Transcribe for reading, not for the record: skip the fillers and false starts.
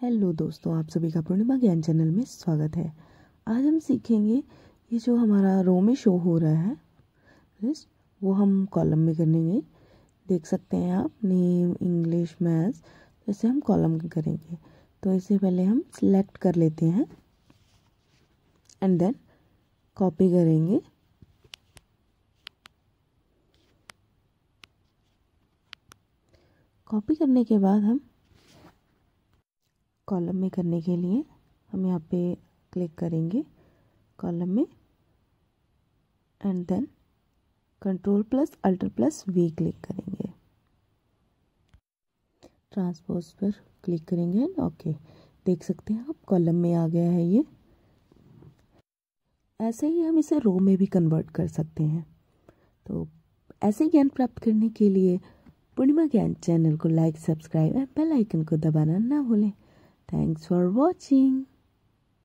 Hello दोस्तों, आप सभी का पूर्णिमा ज्ञान चैनल में स्वागत है। आज हम सीखेंगे ये जो हमारा रो में शो हो रहा है लिस्ट, वो हम कॉलम में करेंगे। देख सकते हैं आप, नेम, इंग्लिश, मैथ्स, जैसे हम कॉलम में करेंगे। तो इससे पहले हम सिलेक्ट कर लेते हैं एंड देन कॉपी करेंगे। कॉपी करने के बाद हम कॉलम में करने के लिए हम यहाँ पे क्लिक करेंगे कॉलम में एंड देन Ctrl+Alt+V क्लिक करेंगे। ट्रांसपोज पर क्लिक करेंगे एंड ओके। देख सकते हैं आप, कॉलम में आ गया है ये। ऐसे ही हम इसे रो में भी कन्वर्ट कर सकते हैं। तो ऐसे ज्ञान प्राप्त करने के लिए पूर्णिमा ज्ञान चैनल को like, subscribe and bell icon को दबाना ना भूलें। Thanks for watching.